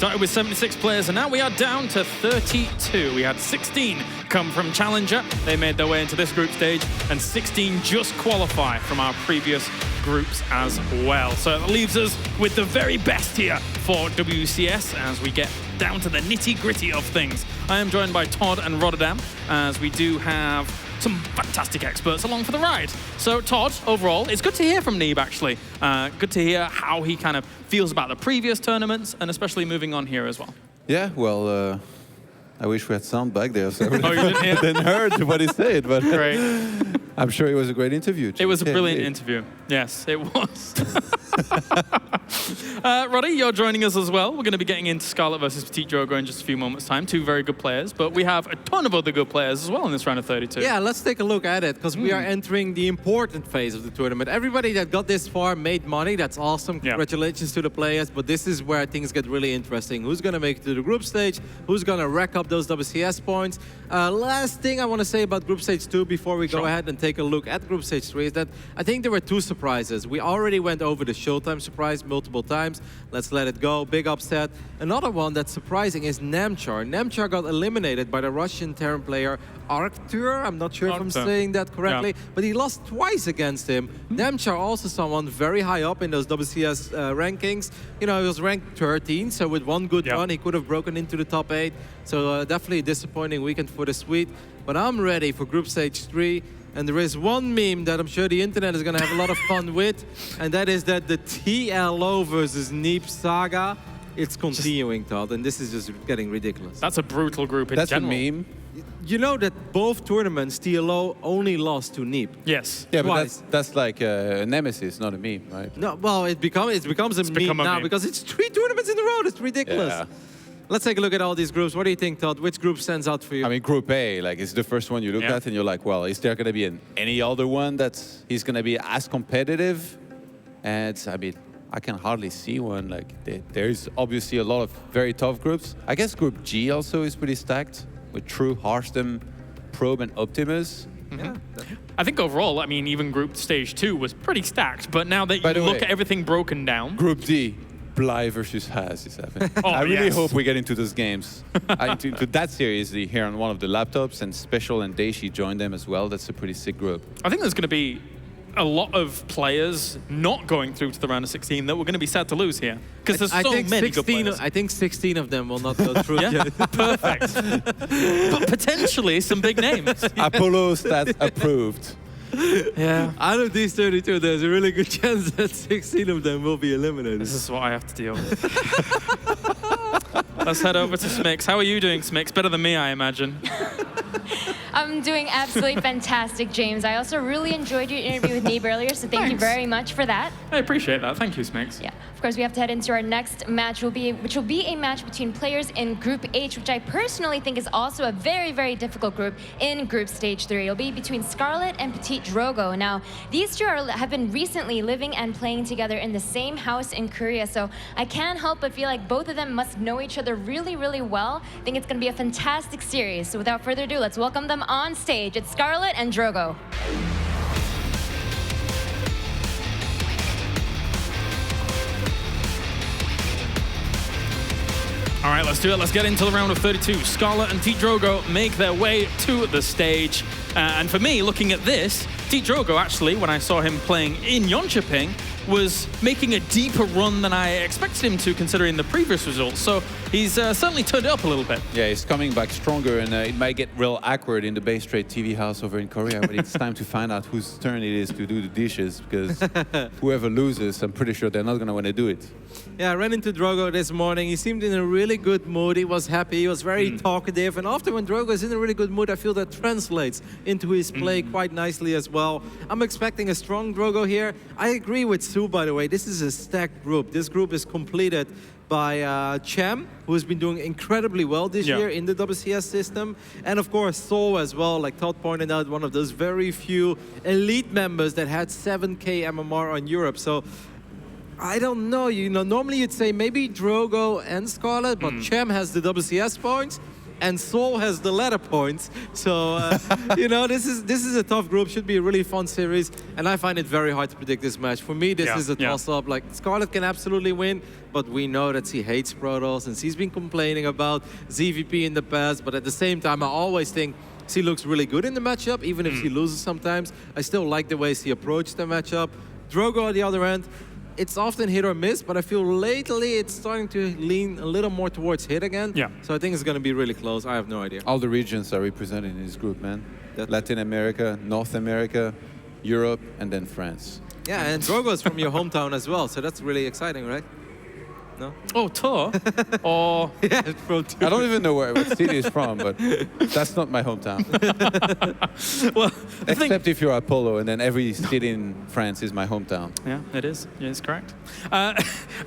started with 76 players, and now we are down to 32. We had 16 come from Challenger. They made their way into this group stage, and 16 just qualify from our previous groups as well. So it leaves us with the very best here for WCS as we get down to the nitty-gritty of things. I am joined by Todd and Rotterdam, as we do have some fantastic experts along for the ride. So Todd, overall, it's good to hear from Neeb, actually. Good to hear how he kind of feels about the previous tournaments, and especially moving on here as well. Yeah, well, I wish we had sound back there, so Oh, you didn't hear? I didn't heard what he said, but Great. I'm sure it was a great interview. It was a brilliant interview. Yes, it was. Roddy, you're joining us as well. We're going to be getting into Scarlet versus PtitDrogo in just a few moments' time. Two very good players, but we have a ton of other good players as well in this round of 32. Yeah, let's take a look at it, because we are entering the important phase of the tournament. Everybody that got this far made money. That's awesome. Congratulations to the players, but this is where things get really interesting. Who's going to make it to the group stage? Who's going to rack up those WCS points? Last thing I want to say about group stage 2 before we go ahead and take a look at group stage 3 is that I think there were two surprises. We already went over the Showtime surprise multiple times. Let's let it go. Big upset. Another one that's surprising is Nemchar. Nemchar got eliminated by the Russian Terran player Arctur. I'm not sure if I'm saying that correctly, but he lost twice against him. Nemchar also someone very high up in those WCS rankings. You know, he was ranked 13, so with one good run, he could have broken into the top 8. So definitely a disappointing weekend for the Swede. But I'm ready for group stage 3. And there is one meme that I'm sure the internet is going to have a lot of fun with, and that is that the TLO versus Neeb saga, it's continuing, Todd, and this is just getting ridiculous. That's a brutal group in general. That's a meme. You know that both tournaments, TLO only lost to Neeb. Yes. Yeah, but that's like a nemesis, not a meme, right? No, well, it becomes a meme now because it's 3 tournaments in a row. It's ridiculous. Yeah. Let's take a look at all these groups. What do you think, Todd? Which group stands out for you? I mean, Group A, like, is the first one you look at, and you're like, well, is there going to be any other one that's he's going to be as competitive? And I mean, I can hardly see one. Like, there's obviously a lot of very tough groups. I guess Group G also is pretty stacked with True, Harstem, Probe, and Optimus. Yeah. I think overall, I mean, even Group Stage 2 was pretty stacked, but now that you look at everything broken down. Group D. Bly versus Haas is happening. I really hope we get into those games. into that series here on one of the laptops, and Special and Daishi join them as well. That's a pretty sick group. I think there's going to be a lot of players not going through to the round of 16 that we're going to be sad to lose here. Because there's so many good players. I think 16 of them will not go through. Perfect. But potentially some big names. Apollo stats approved. Yeah. Out of these 32, there's a really good chance that 16 of them will be eliminated. This is what I have to deal with. Let's head over to Smix. How are you doing, Smix? Better than me, I imagine. I'm doing absolutely fantastic, James. I also really enjoyed your interview with Neeb earlier, so thank you very much for that. I appreciate that. Thank you, Smix. Yeah. Of course, we have to head into our next match, which will be a match between players in Group H, which I personally think is also a very, very difficult group in Group Stage 3. It'll be between Scarlet and PtitDrogo. Now, these two have been recently living and playing together in the same house in Korea, so I can't help but feel like both of them must know each other really, really well. I think it's going to be a fantastic series. So without further ado, let's welcome them on stage. It's Scarlet and Drogo. All right, let's do it. Let's get into the round of 32. Scarlet and PtitDrogo make their way to the stage. And for me, looking at this, PtitDrogo actually, when I saw him playing in Jönköping, was making a deeper run than I expected him to, considering the previous results. So he's certainly turned it up a little bit. Yeah, he's coming back stronger, and it might get real awkward in the Bay Strait TV house over in Korea, but it's time to find out whose turn it is to do the dishes, because whoever loses, I'm pretty sure they're not going to want to do it. Yeah, I ran into Drogo this morning. He seemed in a really good mood. He was happy. He was very talkative. And often when Drogo is in a really good mood, I feel that translates into his play quite nicely as well. I'm expecting a strong Drogo here. I agree with Sue, by the way. This is a stacked group. This group is completed by Cham, who has been doing incredibly well this year in the WCS system. And of course, Sol as well, like Todd pointed out, one of those very few elite members that had 7K MMR on Europe. So I don't know, normally you'd say maybe Drogo and Scarlet, but Cham has the WCS points. and Seoul has the ladder points. So, you know, this is a tough group. Should be a really fun series. And I find it very hard to predict this match. For me, this is a toss-up. Like, Scarlett can absolutely win, but we know that she hates Protoss, and she's been complaining about ZvP in the past. But at the same time, I always think she looks really good in the matchup, even if she loses sometimes. I still like the way she approached the matchup. Drogo on the other end, it's often hit or miss, but I feel lately it's starting to lean a little more towards hit again. Yeah. So I think it's going to be really close. I have no idea. All the regions are represented in this group, man. Latin America, North America, Europe, and then France. Yeah, and Drogo is from your hometown as well, so that's really exciting, right? No? Oh, Tor? Or... Yeah, from I don't even know what city he's from, but that's not my hometown. Well, Except if you're Apollo, and then every city in France is my hometown. Yeah, it is. Yeah, it's correct.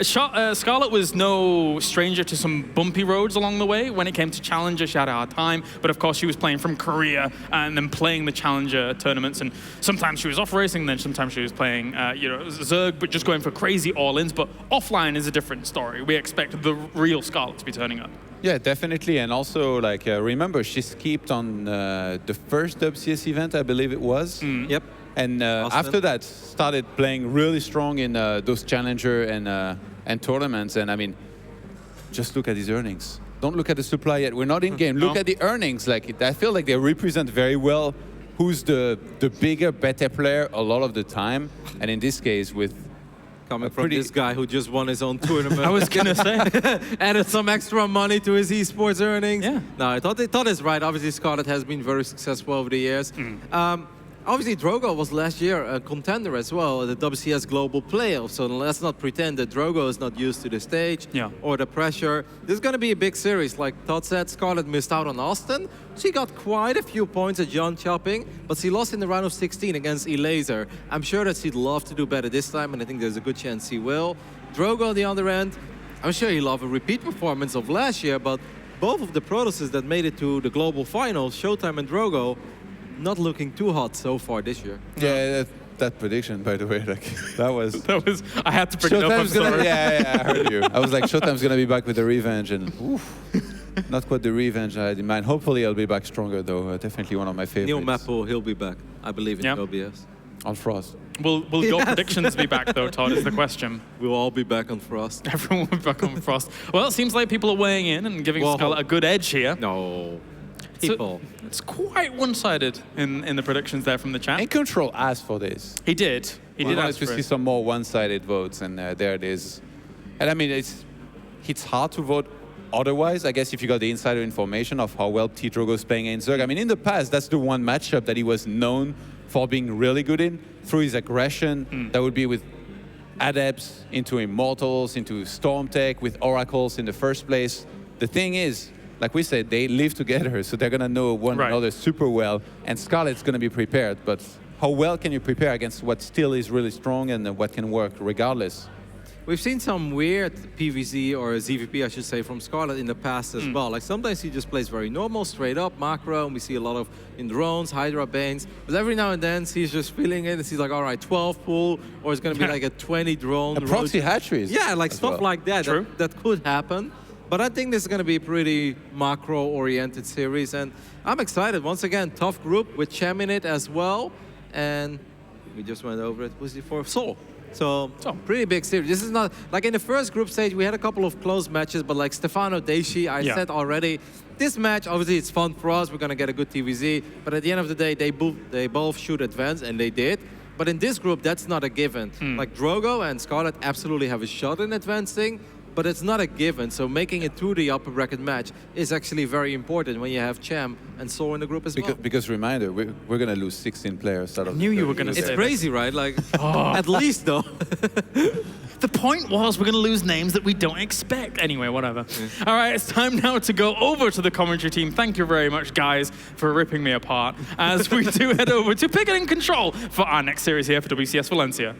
Scarlett was no stranger to some bumpy roads along the way. When it came to Challenger, she had a hard time. But of course, she was playing from Korea and then playing the Challenger tournaments. And sometimes she was off racing, then sometimes she was playing, you know, Zerg, but just going for crazy all-ins. But offline is a different story. We expect the real Scarlet to be turning up. Yeah, definitely. And also, like, remember, she skipped on the first WCS event, I believe it was. Yep. And after that, started playing really strong in those challenger and tournaments. And I mean, just look at his earnings. Don't look at the supply yet. We're not in game. Look at the earnings. Like, I feel like they represent very well who's the bigger, better player a lot of the time. And in this case, with coming from this guy who just won his own tournament. I was going to say. Added some extra money to his esports earnings. Yeah. No, I thought it's right. Obviously, Scarlett has been very successful over the years. Obviously, Drogo was last year a contender as well at the WCS Global Playoffs. So let's not pretend that Drogo is not used to the stage or the pressure. This is going to be a big series. Like Todd said, Scarlett missed out on Austin. She got quite a few points at John Chopping, but she lost in the round of 16 against Elaser. I'm sure that she'd love to do better this time, and I think there's a good chance she will. Drogo on the other end, I'm sure he'll love a repeat performance of last year, but both of the Protosses that made it to the global finals, Showtime and Drogo, not looking too hot so far this year. Yeah, that prediction, by the way, like that was. I had to bring it up. I'm sorry. Yeah, I heard you. I was like, Showtime's gonna be back with the revenge, and oof, not quite the revenge I had in mind. Hopefully, I'll be back stronger, though. Definitely one of my favorites. Neil Maple, he'll be back. I believe in OBS. On Frost. Will your predictions be back, though, Todd, is the question. We'll all be back on Frost. Everyone will be back on Frost. Well, it seems like people are weighing in and giving Scarlett a good edge here. No. So it's quite one-sided in the predictions there from the chat. And Control asked for this. He did. He did ask to see some more one-sided votes, and there it is. And I mean, it's hard to vote otherwise. I guess if you got the insider information of how well PtitDrogo is playing in Zerg. I mean, in the past, that's the one matchup that he was known for being really good in through his aggression. That would be with Adepts into Immortals, into Storm Tech, with Oracles in the first place. The thing is, like we said, they live together, so they're going to know one another super well, and Scarlett's going to be prepared. But how well can you prepare against what still is really strong and what can work regardless? We've seen some weird PvZ or ZvP, I should say, from Scarlett in the past as well. Like sometimes he just plays very normal, straight up, macro, and we see a lot of in drones, Hydra Banes. But every now and then, he's just feeling it, and he's like, all right, 12 pool, or it's going to be like a 20 drone. A proxy hatcheries. Yeah, like stuff like that. True. That could happen. But I think this is going to be a pretty macro-oriented series, and I'm excited. Once again, tough group with Chem in it as well, and we just went over it. Was it for Seoul? So pretty big series. This is not like in the first group stage. We had a couple of close matches, but like Stefano Deishi, I said already, this match obviously it's fun for us. We're going to get a good TVZ, but at the end of the day, they both should advance, and they did. But in this group, that's not a given. Like Drogo and Scarlett absolutely have a shot in advancing. But it's not a given, so making it to the upper bracket match is actually very important when you have Chem and Soul in the group as well. Because reminder, we're going to lose 16 players out of. I knew you were going to say It's crazy, right? Like, at least though. The point was we're going to lose names that we don't expect. Anyway, whatever. All right, it's time now to go over to the commentary team. Thank you very much, guys, for ripping me apart as we do head over to Pick It in Control for our next series here for WCS Valencia.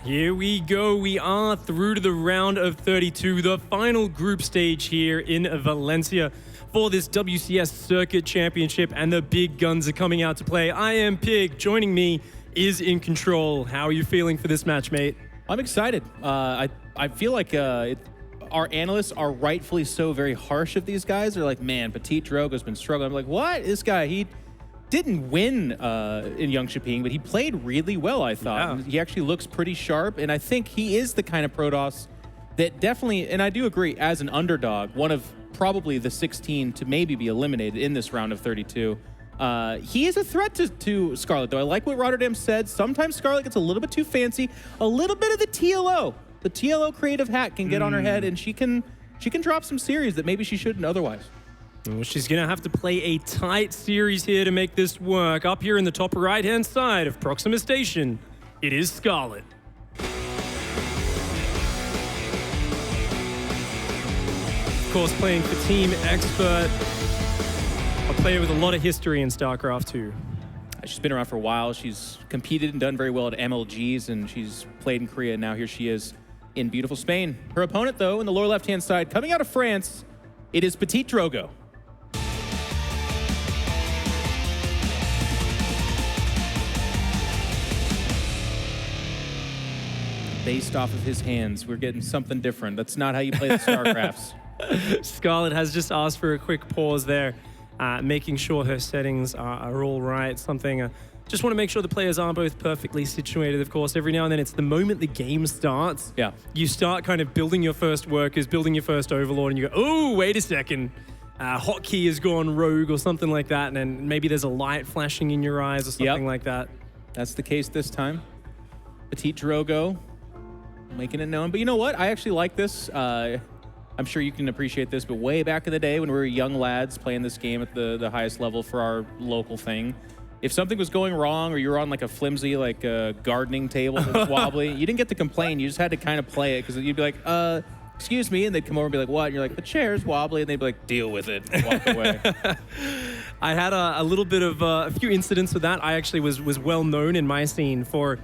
Here we go. We are through to the round of 32, the final group stage here in Valencia for this WCS Circuit Championship, and the big guns are coming out to play. I am Pig. Joining me is in control. How are you feeling for this match, mate? I'm excited. I feel like our analysts are rightfully so very harsh of these guys. They're like, man, PtitDrogo's been struggling. I'm like, what? This guy, he didn't win in Youngshipping, but he played really well, I thought. Yeah. He actually looks pretty sharp, and I think he is the kind of Protoss that definitely, and I do agree, as an underdog, one of probably the 16 to maybe be eliminated in this round of 32. He is a threat to Scarlet, though. I like what Rotterdam said. Sometimes Scarlet gets a little bit too fancy. A little bit of the TLO. The TLO creative hat can get on her head, and she can drop some series that maybe she shouldn't otherwise. Well, she's going to have to play a tight series here to make this work. Up here in the top right-hand side of Proxima Station, it is Scarlet. Of course, playing for Team Expert, a player with a lot of history in StarCraft 2. She's been around for a while. She's competed and done very well at MLGs, and she's played in Korea, and now here she is in beautiful Spain. Her opponent, though, in the lower left-hand side, coming out of France, it is PtitDrogo. Based off of his hands, we're getting something different. That's not how you play the StarCrafts. Scarlett has just asked for a quick pause there, making sure her settings are all right. Just want to make sure the players are both perfectly situated, of course. Every now and then, it's the moment the game starts. Yeah. You start kind of building your first workers, building your first overlord, and you go, oh, wait a second. Hotkey has gone rogue or something like that, and then maybe there's a light flashing in your eyes or something like that. That's the case this time. PtitDrogo making it known. But you know what? I actually like this. I'm sure you can appreciate this, but way back in the day when we were young lads playing this game at the highest level for our local thing, if something was going wrong or you were on like a flimsy gardening table that was wobbly, you didn't get to complain. You just had to kind of play it because you'd be like, excuse me, and they'd come over and be like, what? And you're like, the chair's wobbly, and they'd be like, deal with it, and walk away. I had a little bit of a few incidents with that. I actually was well known in my scene for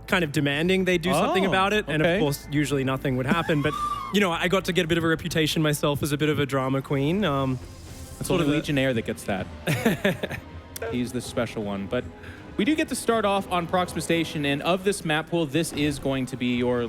kind of demanding they do something about it, and of course usually nothing would happen, but you know, I got to get a bit of a reputation myself as a bit of a drama queen. It's sort of Legionnaire that gets that. He's the special one. But we do get to start off on Proxima Station, and of this map pool, this is going to be your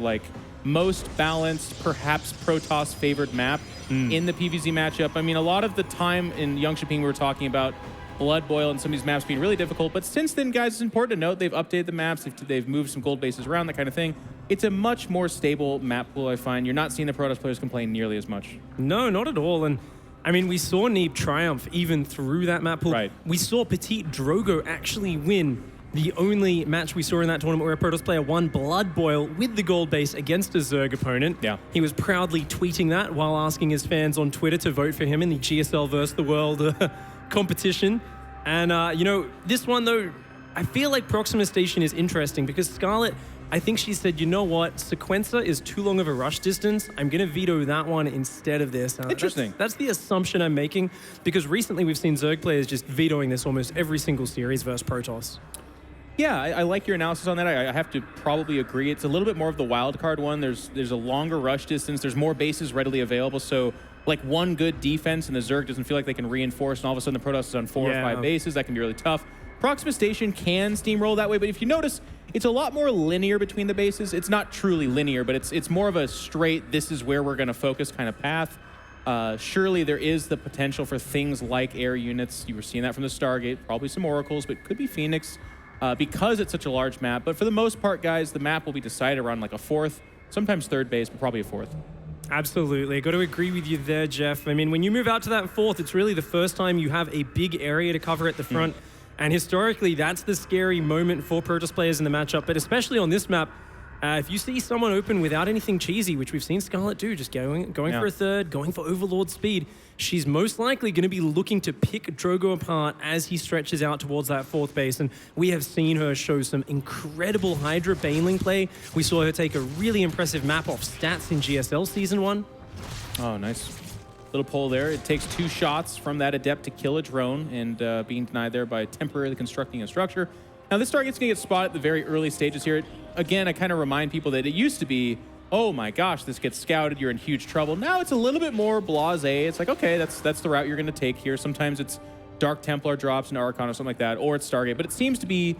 most balanced, perhaps Protoss favored map in the PvZ matchup. I mean, a lot of the time in Youngshipping we were talking about Blood Boil and some of these maps being really difficult, but since then, guys, it's important to note they've updated the maps, they've moved some gold bases around, that kind of thing. It's a much more stable map pool, I find. You're not seeing the Protoss players complain nearly as much. No, not at all. And I mean, we saw Neeb triumph even through that map pool. Right. We saw PtitDrogo actually win the only match we saw in that tournament where a Protoss player won Blood Boil with the gold base against a Zerg opponent. Yeah. He was proudly tweeting that while asking his fans on Twitter to vote for him in the GSL vs. the World competition. And, you know, this one, though, I feel like Proxima Station is interesting because Scarlet, I think she said, you know what, Sequencer is too long of a rush distance. I'm going to veto that one instead of this. Interesting. That's the assumption I'm making because recently we've seen Zerg players just vetoing this almost every single series versus Protoss. Yeah, I like your analysis on that. I have to probably agree. It's a little bit more of the wild card one. There's a longer rush distance. There's more bases readily available. So like one good defense and the Zerg doesn't feel like they can reinforce, and all of a sudden the Protoss is on 4 or 5 bases. That can be really tough. Proxima Station can steamroll that way, but if you notice, it's a lot more linear between the bases. It's not truly linear, but it's more of a straight, this is where we're going to focus kind of path. Surely there is the potential for things like air units. You were seeing that from the Stargate, probably some Oracles, but could be Phoenix because it's such a large map. But for the most part, guys, the map will be decided around like a 4th, sometimes 3rd base, but probably a 4th. Absolutely. Got to agree with you there, Jeff. I mean, when you move out to that 4th, it's really the first time you have a big area to cover at the front. And historically, that's the scary moment for Protoss players in the matchup. But especially on this map, if you see someone open without anything cheesy, which we've seen Scarlet do, just going for a 3rd, going for Overlord speed, she's most likely going to be looking to pick Drogo apart as he stretches out towards that 4th base. And we have seen her show some incredible Hydra Baneling play. We saw her take a really impressive map off stats in GSL Season 1. Oh, nice. Little pull there. It takes 2 shots from that Adept to kill a drone, and being denied there by temporarily constructing a structure. Now, this target's going to get spotted at the very early stages here. Again, I kind of remind people that it used to be, oh my gosh, this gets scouted, you're in huge trouble. Now it's a little bit more blasé. It's like, okay, that's the route you're going to take here. Sometimes it's Dark Templar drops an Archon or something like that, or it's Stargate. But it seems to be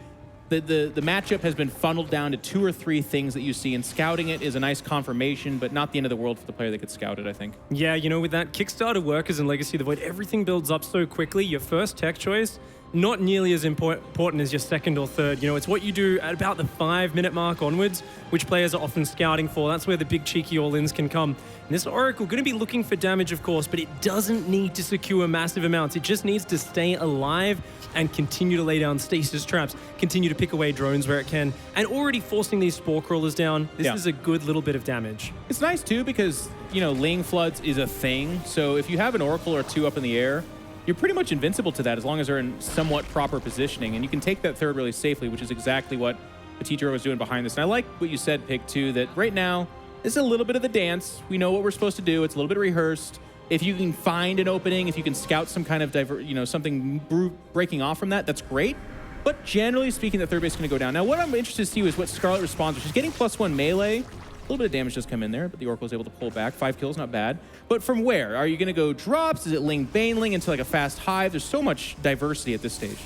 the matchup has been funneled down to 2 or 3 things that you see, and scouting it is a nice confirmation, but not the end of the world for the player that could scout it, I think. Yeah, you know, with that Kickstarter Workers and Legacy of the Void, everything builds up so quickly. Your first tech choice, not nearly as important as your second or third. You know, it's what you do at about the 5-minute mark onwards, which players are often scouting for. That's where the big cheeky all-ins can come. And this Oracle going to be looking for damage, of course, but it doesn't need to secure massive amounts. It just needs to stay alive and continue to lay down stasis traps, continue to pick away drones where it can, and already forcing these spore crawlers down. This is a good little bit of damage. It's nice, too, because, you know, laying floods is a thing. So if you have an Oracle or 2 up in the air, you're pretty much invincible to that as long as they're in somewhat proper positioning. And you can take that third really safely, which is exactly what PtitDrogo is doing behind this. And I like what you said, Pig, too, that right now, this is a little bit of the dance. We know what we're supposed to do. It's a little bit rehearsed. If you can find an opening, if you can scout some kind of, something breaking off from that, that's great. But generally speaking, the third base is going to go down. Now, what I'm interested to see is what Scarlet responds with. She's getting +1 melee. A little bit of damage does come in there, but the Oracle is able to pull back. 5 kills, not bad. But from where? Are you going to go drops? Is it Ling Baneling into like a fast hive? There's so much diversity at this stage.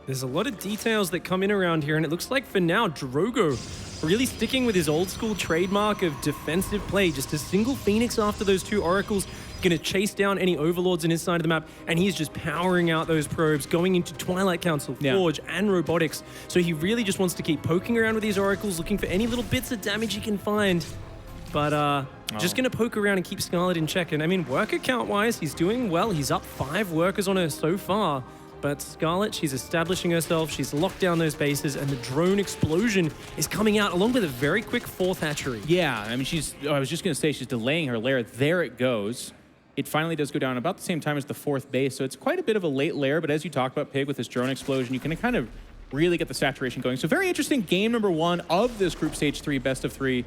There's a lot of details that come in around here, and it looks like for now, Drogo really sticking with his old school trademark of defensive play. Just a single Phoenix after those 2 Oracles, going to chase down any Overlords in his side of the map, and he's just powering out those probes, going into Twilight Council, Forge, and Robotics. So he really just wants to keep poking around with these Oracles, looking for any little bits of damage he can find. But just going to poke around and keep Scarlet in check. And I mean, worker count-wise, he's doing well. He's up 5 workers on her so far. But Scarlet, she's establishing herself. She's locked down those bases, and the drone explosion is coming out along with a very quick 4th hatchery. Yeah, I mean, I was just going to say she's delaying her lair. There it goes. It finally does go down about the same time as the 4th base, so it's quite a bit of a late lair, but as you talked about, Pig, with this drone explosion, you can kind of really get the saturation going. So very interesting game number 1 of this Group Stage 3 best of 3,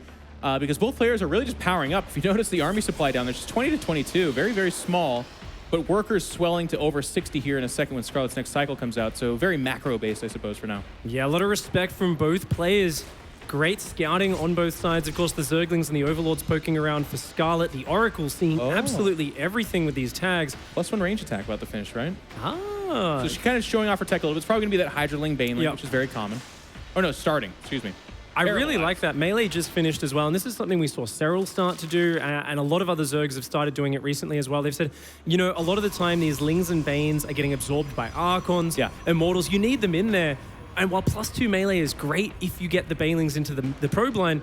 because both players are really just powering up. If you notice the army supply down there, it's just 20 to 22, very, very small, but workers swelling to over 60 here in a second when Scarlet's next cycle comes out, so very macro-based, I suppose, for now. Yeah, a lot of respect from both players. Great scouting on both sides. Of course, the Zerglings and the Overlords poking around for Scarlet. The Oracle seeing absolutely everything with these tags. +1 range attack about to finish, right? Ah. So she's kind of showing off her tech a little bit. It's probably going to be that Hydraling Baneling, which is very common. Oh, no, starting. Excuse me. I really like that. Melee just finished as well, and this is something we saw Serral start to do, and a lot of other Zergs have started doing it recently as well. They've said, you know, a lot of the time these Lings and Banes are getting absorbed by Archons, Immortals. You need them in there. And while +2 melee is great if you get the Banelings into the probe line,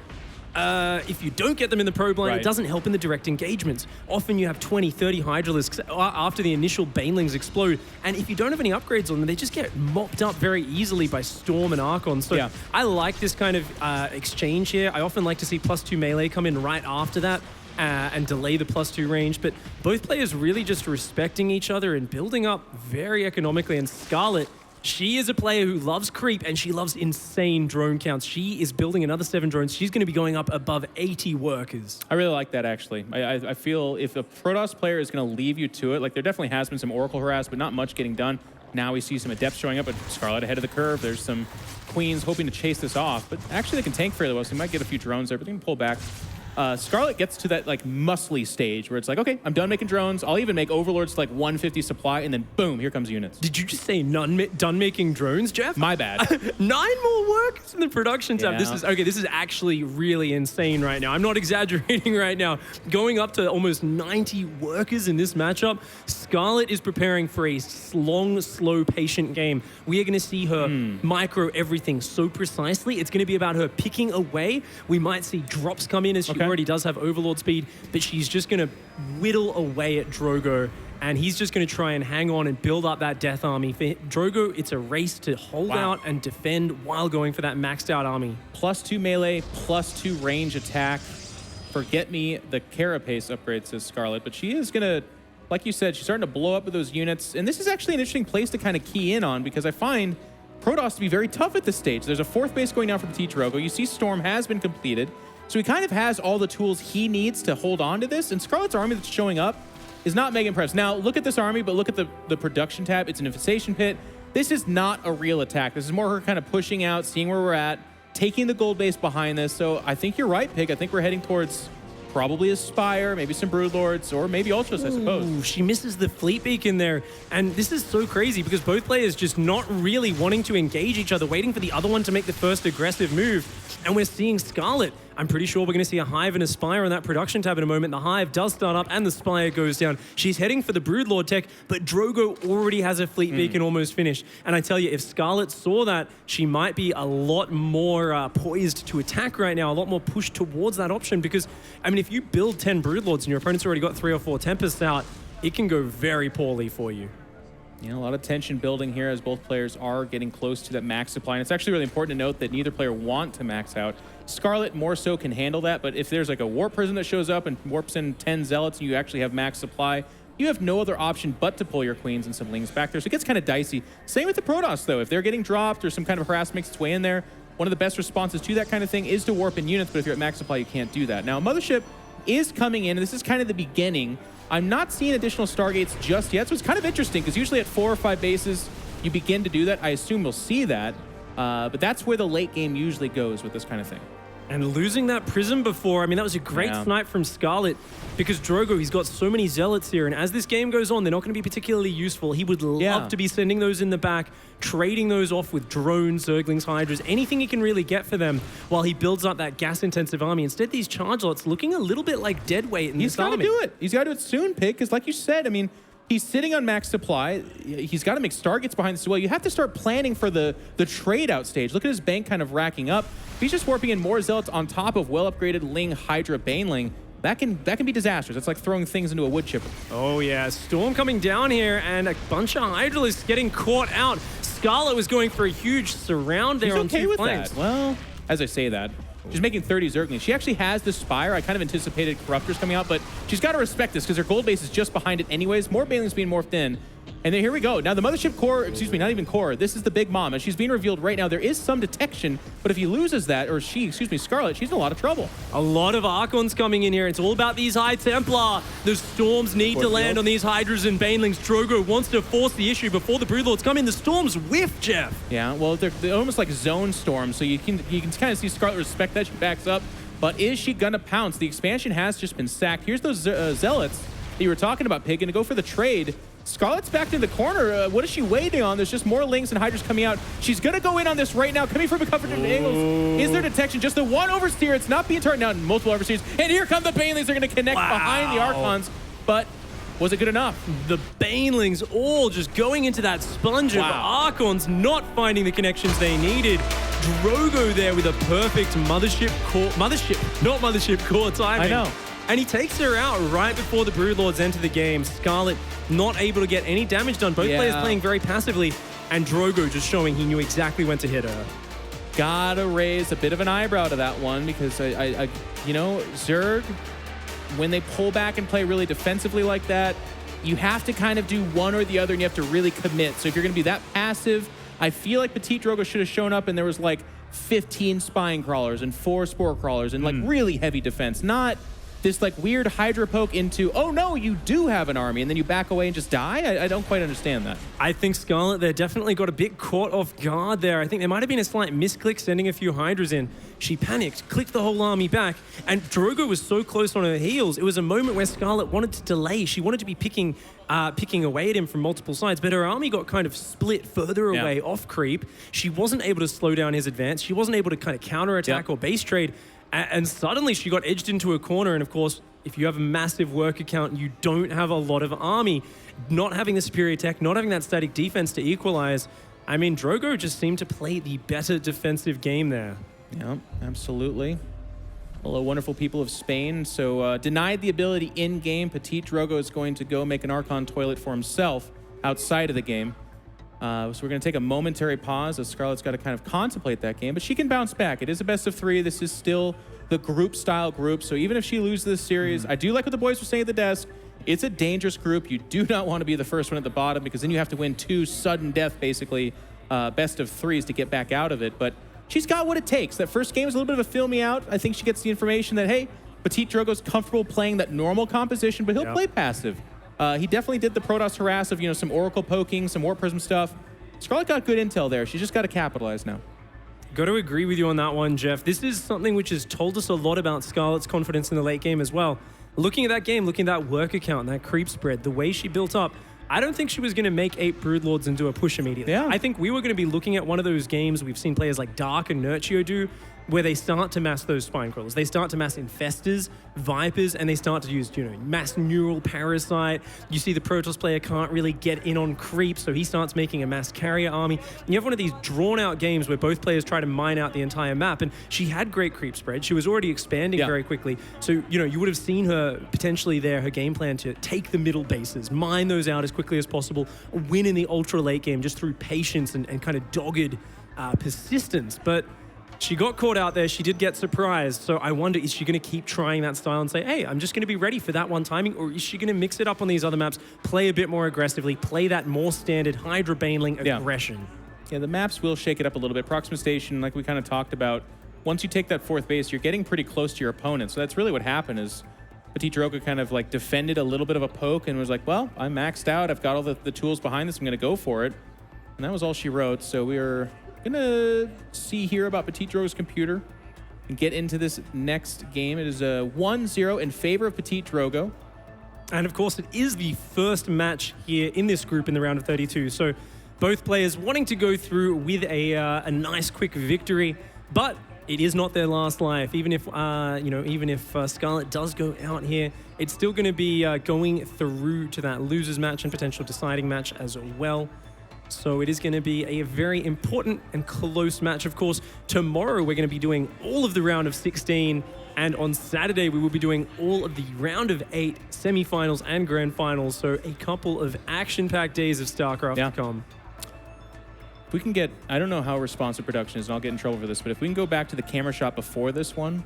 if you don't get them in the probe line, it doesn't help in the direct engagements. Often you have 20, 30 Hydralisks after the initial Banelings explode, and if you don't have any upgrades on them, they just get mopped up very easily by Storm and Archon. So I like this kind of exchange here. I often like to see +2 melee come in right after that and delay the +2 range, but both players really just respecting each other and building up very economically. And Scarlet, she is a player who loves creep, and she loves insane drone counts. She is building another 7 drones. She's going to be going up above 80 workers. I really like that, actually. I feel if a Protoss player is going to leave you to it, like there definitely has been some Oracle harass, but not much getting done. Now we see some Adepts showing up, but Scarlet ahead of the curve. There's some Queens hoping to chase this off, but actually they can tank fairly well, so they might get a few drones there, but they can pull back. Scarlet gets to that like muscly stage where it's like, okay, I'm done making drones. I'll even make Overlords to like 150 supply, and then boom, here comes units. Did you just say done making drones, Jeff? My bad. 9 more workers in the production tab. This is actually really insane right now. I'm not exaggerating right now. Going up to almost 90 workers in this matchup. Scarlet is preparing for a long, slow, patient game. We are going to see her micro everything so precisely. It's going to be about her picking away. We might see drops come in as she already does have Overlord speed, but she's just going to whittle away at Drogo, and he's just going to try and hang on and build up that death army. For Drogo, it's a race to hold out and defend while going for that maxed out army. +2 melee, +2 range attack. Forget me the carapace upgrade, says Scarlet, but she is going to, like you said, she's starting to blow up with those units, and this is actually an interesting place to kind of key in on, because I find Protoss to be very tough at this stage. There's a 4th base going down for PtitDrogo. You see Storm has been completed. So he kind of has all the tools he needs to hold on to this, and Scarlet's army that's showing up is not mega impressed. Now, look at this army, but look at the production tab. It's an infestation pit. This is not a real attack. This is more her kind of pushing out, seeing where we're at, taking the gold base behind this. So I think you're right, Pig. I think we're heading towards Probably a Spire, maybe some Broodlords, or maybe Ultras, I suppose. Ooh, she misses the Fleet Beacon there. And this is so crazy because both players just not really wanting to engage each other, waiting for the other one to make the first aggressive move. And we're seeing Scarlet. I'm pretty sure we're going to see a Hive and a Spire on that production tab in a moment. The Hive does start up and the Spire goes down. She's heading for the Broodlord tech, but Drogo already has a Fleet Beacon almost finished. And I tell you, if Scarlet saw that, she might be a lot more poised to attack right now, a lot more pushed towards that option because, I mean, if you build 10 Broodlords and your opponent's already got 3 or 4 Tempests out, it can go very poorly for you. You know, a lot of tension building here as both players are getting close to that max supply. And it's actually really important to note that neither player want to max out. Scarlet more so can handle that, but if there's like a Warp Prism that shows up and warps in 10 Zealots and you actually have max supply, you have no other option but to pull your Queens and some Lings back there. So it gets kind of dicey. Same with the Protoss, though. If they're getting dropped or some kind of harass makes its way in there, one of the best responses to that kind of thing is to warp in units, but if you're at max supply, you can't do that. Now, Mothership is coming in, and this is kind of the beginning. I'm not seeing additional Stargates just yet, so it's kind of interesting, because usually at 4 or 5 bases, you begin to do that. I assume we'll see that, but that's where the late game usually goes with this kind of thing. And losing that Prism before, I mean, that was a great snipe from Scarlet because Drogo, he's got so many Zealots here. And as this game goes on, they're not going to be particularly useful. He would love to be sending those in the back, trading those off with drones, Zerglings, Hydras, anything he can really get for them while he builds up that gas-intensive army. Instead, these charge lots looking a little bit like dead weight in this army. He's got to do it. He's got to do it soon, Pick, because like you said, I mean, he's sitting on max supply. He's got to make Stargates behind this as well. You have to start planning for the trade-out stage. Look at his bank kind of racking up. If he's just warping in more Zealots on top of well-upgraded Ling, Hydra, Baneling, that can be disastrous. It's like throwing things into a wood chipper. Oh, yeah. Storm coming down here, and a bunch of Hydralisks getting caught out. Scarlet was going for a huge surround there on 2 flanks. That. Well, as I say that, she's making 30 Zerglings. She actually has the Spire. I kind of anticipated Corruptors coming out, but she's got to respect this because her gold base is just behind it anyways. More Banelings being morphed in. And then here we go. Now the Mothership Core, excuse me, not even Core. This is the Big Mom, and she's being revealed right now. There is some detection, but if he loses that, or Scarlet, she's in a lot of trouble. A lot of Archons coming in here. It's all about these High Templar. The Storms need to land on these Hydras and Banelings. Drogo wants to force the issue before the Broodlords come in. The Storms whiff, Jeff. Yeah, well, they're almost like zone storms, so you can kind of see Scarlet respect that. She backs up, but is she gonna pounce? The expansion has just been sacked. Here's those Zealots that you were talking about, Pig, gonna go for the trade. Scarlet's back in the corner. What is she waiting on? There's just more Lings and Hydras coming out. She's going to go in on this right now, coming from a couple different angles. Is there detection? Just the one oversteer. It's not being turned down. Multiple oversteers. And here come the Banelings. They're going to connect behind the Archons. But was it good enough? The Banelings all just going into that sponge of Archons, not finding the connections they needed. Drogo there with a perfect Mothership core timing. I know. And he takes her out right before the Broodlords enter the game. Scarlet not able to get any damage done. Both players playing very passively. And Drogo just showing he knew exactly when to hit her. Gotta raise a bit of an eyebrow to that one because, you know, Zerg, when they pull back and play really defensively like that, you have to kind of do one or the other and you have to really commit. So if you're going to be that passive, I feel like PtitDrogo should have shown up and there was like 15 Spine Crawlers and 4 Spore Crawlers and like really heavy defense, not this like weird Hydra poke into, oh no, you do have an army, and then you back away and just die? I don't quite understand that. I think Scarlet there definitely got a bit caught off guard there. I think there might have been a slight misclick sending a few Hydras in. She panicked, clicked the whole army back, and Drogo was so close on her heels. It was a moment where Scarlet wanted to delay. She wanted to be picking away at him from multiple sides, but her army got kind of split further away off creep. She wasn't able to slow down his advance. She wasn't able to kind of counterattack or base trade. And suddenly she got edged into a corner. And of course, if you have a massive work account, you don't have a lot of army. Not having the superior tech, not having that static defense to equalize. I mean, Drogo just seemed to play the better defensive game there. Yeah, absolutely. Hello, wonderful people of Spain. So denied the ability in-game. PtitDrogo is going to go make an Archon toilet for himself outside of the game. So we're going to take a momentary pause as Scarlett's got to kind of contemplate that game, but she can bounce back. It is a best of 3. This is still the group-style group, so even if she loses this series, I do like what the boys were saying at the desk. It's a dangerous group. You do not want to be the first one at the bottom because then you have to win 2 sudden death, basically, best of 3s to get back out of it. But she's got what it takes. That first game is a little bit of a fill me out. I think she gets the information that, hey, PtitDrogo's comfortable playing that normal composition, but he'll play passive. He definitely did the Protoss harass of, you know, some Oracle poking, some Warp Prism stuff. Scarlet got good intel there. She's just got to capitalize now. Got to agree with you on that one, Jeff. This is something which has told us a lot about Scarlett's confidence in the late game as well. Looking at that game, looking at that work account, that creep spread, the way she built up, I don't think she was going to make 8 Broodlords and do a push immediately. Yeah. I think we were going to be looking at one of those games we've seen players like Dark and Nurtio do, where they start to mass those spine crawlers. They start to mass infestors, vipers, and they start to use, mass neural parasite. You see the Protoss player can't really get in on creep, so he starts making a mass carrier army. And you have one of these drawn-out games where both players try to mine out the entire map, and she had great creep spread. She was already expanding very quickly. So, you would have seen her potentially there, her game plan to take the middle bases, mine those out as quickly as possible, win in the ultra late game just through patience and kind of dogged persistence. But she got caught out there. She did get surprised. So I wonder, is she going to keep trying that style and say, hey, I'm just going to be ready for that one timing? Or is she going to mix it up on these other maps, play a bit more aggressively, play that more standard Hydra Baneling aggression? Yeah, the maps will shake it up a little bit. Proxima Station, like we kind of talked about, once you take that 4th base, you're getting pretty close to your opponent. So that's really what happened is PtitDrogo kind of like defended a little bit of a poke and was like, well, I'm maxed out. I've got all the tools behind this. I'm going to go for it. And that was all she wrote. So we are gonna see here about PtitDrogo's computer and get into this next game. It is a 1-0 in favor of PtitDrogo. And of course, it is the first match here in this group in the round of 32. So both players wanting to go through with a nice quick victory, but it is not their last life. Even if Scarlet does go out here, it's still going to be going through to that losers match and potential deciding match as well. So it is going to be a very important and close match. Of course, tomorrow we're going to be doing all of the round of 16. And on Saturday, we will be doing all of the round of 8 semifinals and grand finals. So a couple of action-packed days of StarCraft to come. If we can get, I don't know how responsive production is, and I'll get in trouble for this, but if we can go back to the camera shot before this one,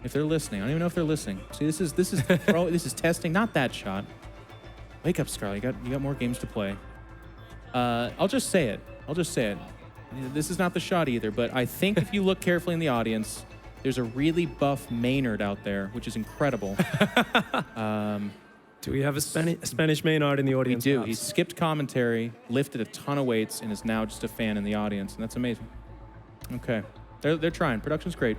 if they're listening, I don't even know if they're listening. See, this is this is testing, not that shot. Wake up, Scarlet. You got more games to play. I'll just say it. This is not the shot either, but I think if you look carefully in the audience, there's a really buff Maynard out there, which is incredible. Do we have a Spanish Maynard in the audience? We do. He skipped commentary, lifted a ton of weights, and is now just a fan in the audience, and that's amazing. Okay. They're trying. Production's great.